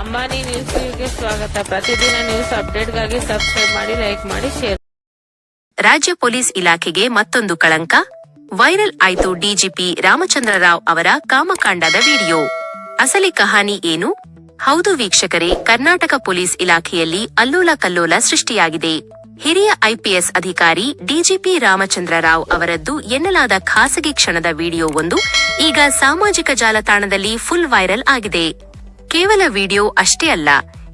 Ambani news ಗೆ ಸ್ವಾಗತ. ಪ್ರತಿದಿನ ನ್ಯೂಸ್ ಅಪ್ಡೇಟ್ಗಾಗಿ ಸಬ್ಸ್ಕ್ರೈಬ್ ಮಾಡಿ, ಲೈಕ್ ಮಾಡಿ, ಶೇರ್. ರಾಜ್ಯ ಪೊಲೀಸ್ ಇಲಾಖೆಗೆ ಮತ್ತೊಂದು ಕಳಂಕ. ವೈರಲ್ ಆಯ್ತು ಡಿಜಿಪಿ ರಾಮಚಂದ್ರ ರಾವ್ ಅವರ ಕಾಮಕಾಂಡದ ವಿಡಿಯೋ. ಅಸಲಿ ಕಹಾನಿ ಏನು? ಹೌದು ವೀಕ್ಷಕರೇ, ಕರ್ನಾಟಕ ಪೊಲೀಸ್ ಇಲಾಖೆಯಲ್ಲಿ ಅಲ್ಲೋಲ ಕಲ್ಲೋಲ ಸೃಷ್ಟಿಯಾಗಿದೆ. ಹಿರಿಯ ಐಪಿಎಸ್ ಅಧಿಕಾರಿ ಡಿಜಿಪಿ ರಾಮಚಂದ್ರ ರಾವ್ ಅವರದ್ದು ಎನ್ನಲಾದ ಖಾಸಗಿ ಕ್ಷಣದ ವಿಡಿಯೋವೊಂದು ಈಗ ಸಾಮಾಜಿಕ ಜಾಲತಾಣದಲ್ಲಿ ಫುಲ್ ವೈರಲ್ ಆಗಿದೆ. ಕೇವಲ ವಿಡಿಯೋ ಅಷ್ಟೇ ಅಲ್ಲ,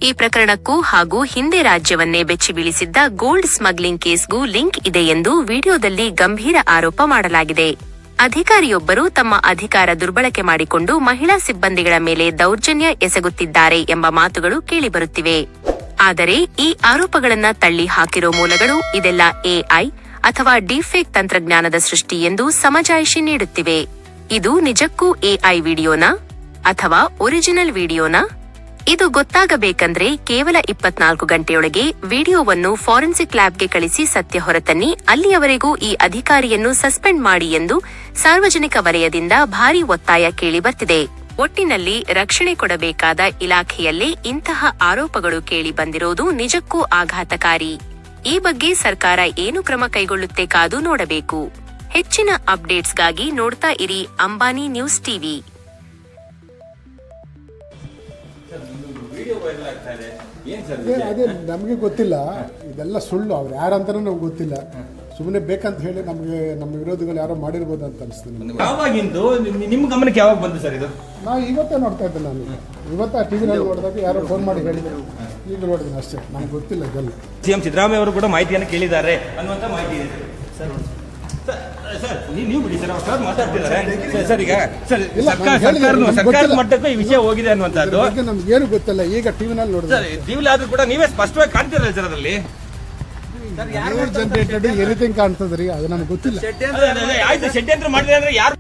ಈ ಪ್ರಕರಣಕ್ಕೂ ಹಾಗೂ ಹಿಂದೆ ರಾಜ್ಯವನ್ನೇ ಬೆಚ್ಚಿ ಬೀಳಿಸಿದ್ದ ಗೋಲ್ಡ್ ಸ್ಮಗ್ಲಿಂಗ್ ಕೇಸ್ಗೂ ಲಿಂಕ್ ಇದೆ ಎಂದು ವಿಡಿಯೋದಲ್ಲಿ ಗಂಭೀರ ಆರೋಪ ಮಾಡಲಾಗಿದೆ. ಅಧಿಕಾರಿಯೊಬ್ಬರು ತಮ್ಮ ಅಧಿಕಾರ ದುರ್ಬಳಕೆ ಮಾಡಿಕೊಂಡು ಮಹಿಳಾ ಸಿಬ್ಬಂದಿಗಳ ಮೇಲೆ ದೌರ್ಜನ್ಯ ಎಸಗುತ್ತಿದ್ದಾರೆ ಎಂಬ ಮಾತುಗಳು ಕೇಳಿಬರುತ್ತಿವೆ. ಆದರೆ ಈ ಆರೋಪಗಳನ್ನ ತಳ್ಳಿ ಹಾಕಿರೋ ಮೂಲಗಳು ಇದೆಲ್ಲ ಎಐ ಅಥವಾ ಡೀಫೇಕ್ ತಂತ್ರಜ್ಞಾನದ ಸೃಷ್ಟಿ ಎಂದು ಸಮಜಾಯಿಷಿ ನೀಡುತ್ತಿವೆ. ಇದು ನಿಜಕ್ಕೂ ಎಐ ವಿಡಿಯೋನಾ ಅಥವಾ ಒರಿಜಿನಲ್ ವಿಡಿಯೋನಾ? ಇದು ಗೊತ್ತಾಗಬೇಕಂದ್ರೆ ಕೇವಲ 24 ಗಂಟೆಯೊಳಗೆ ವಿಡಿಯೋವನ್ನು ಫಾರೆನ್ಸಿಕ್ ಲ್ಯಾಬ್ಗೆ ಕಳಿಸಿ ಸತ್ಯ ಹೊರತನ್ನಿ. ಅಲ್ಲಿಯವರೆಗೂ ಈ ಅಧಿಕಾರಿಯನ್ನು ಸಸ್ಪೆಂಡ್ ಮಾಡಿ ಎಂದು ಸಾರ್ವಜನಿಕ ವಲಯದಿಂದ ಭಾರೀ ಒತ್ತಾಯ ಕೇಳಿಬರ್ತಿದೆ. ಒಟ್ಟಿನಲ್ಲಿ ರಕ್ಷಣೆ ಕೊಡಬೇಕಾದ ಇಲಾಖೆಯಲ್ಲೇ ಇಂತಹ ಆರೋಪಗಳು ಕೇಳಿ ಬಂದಿರೋದು ನಿಜಕ್ಕೂ ಆಘಾತಕಾರಿ. ಈ ಬಗ್ಗೆ ಸರ್ಕಾರ ಏನು ಕ್ರಮ ಕೈಗೊಳ್ಳುತ್ತೆ ಕಾದು ನೋಡಬೇಕು. ಹೆಚ್ಚಿನ ಅಪ್ಡೇಟ್ಸ್ಗಾಗಿ ನೋಡ್ತಾ ಇರಿ ಅಂಬಾನಿ ನ್ಯೂಸ್ ಟಿವಿ. ಅದೇ ನಮಗೆ ಗೊತ್ತಿಲ್ಲ, ಇದೆಲ್ಲ ಸುಳ್ಳು. ಅವ್ರು ಯಾರಂತಾನೂ ನಮ್ಗೆ ಗೊತ್ತಿಲ್ಲ. ಸುಮ್ಮನೆ ಬೇಕಂತ ಹೇಳಿ ನಮಗೆ ನಮ್ಮ ವಿರೋಧಿಗಳು ಯಾರೋ ಮಾಡಿರ್ಬೋದು ಅಂತ ಅನಿಸ್ತದೆ. ಯಾವಾಗಿಂದು ನಿಮ್ಮ ಗಮನಕ್ಕೆ ಯಾವಾಗ ಬಂದು ಸರ್ ಇದು? ನಾವು ಇವತ್ತೇ ನೋಡ್ತಾ ಇದ್ದೆ. ನಾನು ಇವತ್ತು ಆ ಟಿವಿನಲ್ಲಿ ನೋಡಿದಾಗ ಯಾರೋ ಫೋನ್ ಮಾಡಿ ಹೇಳಿದ್ರು, ಈಗ ನೋಡಿದ್ದೀನಿ ಅಷ್ಟೇ. ನಮ್ಗೆ ಗೊತ್ತಿಲ್ಲ ಇದೆಲ್ಲ. ಸಿಎಂ ಸಿದ್ದರಾಮಯ್ಯ ಅವರು ಕೂಡ ಮಾಹಿತಿಯನ್ನು ಕೇಳಿದ್ದಾರೆ ಅನ್ನುವಂಥ ಮಾಹಿತಿ ಇದೆ ಸರ್. ಸರ್ ನೀವು ಬಿಡಿ ಸರ್, ಅವ್ರು ಮಾತಾಡ್ತಿದ್ದಾರೆ ಸರ್. ಈಗ ಸರ್ ಸರ್ಕಾರದ ಮಟ್ಟಕ್ಕೂ ಈ ವಿಷಯ ಹೋಗಿದೆ ಅನ್ನುವಂಥದ್ದು ನಮ್ಗೆ ಏನು ಗೊತ್ತಿಲ್ಲ. ಈಗ ಟಿವಿನಲ್ಲಿ ನೋಡಿದ್ರೆ ಸರ್, ಟಿವಿಲಿ ಆದ್ರೂ ಕೂಡ ನೀವೇ ಸ್ಪಷ್ಟವಾಗಿ ಕಾಣ್ತಿರಲ್ಲ ಸರ್. ಅದರಲ್ಲಿ ಜನರೇಟೆಡ್ ಎನಿಥಿಂಗ್ ಕಾಣ್ತದ್ರಿ, ಅದು ನಮ್ಗೆ ಗೊತ್ತಿಲ್ಲ. ಆಯ್ತು, ಷಡ್ಯಂತ್ರ ಮಾಡಿದ್ರೆ ಅಂದ್ರೆ ಯಾರು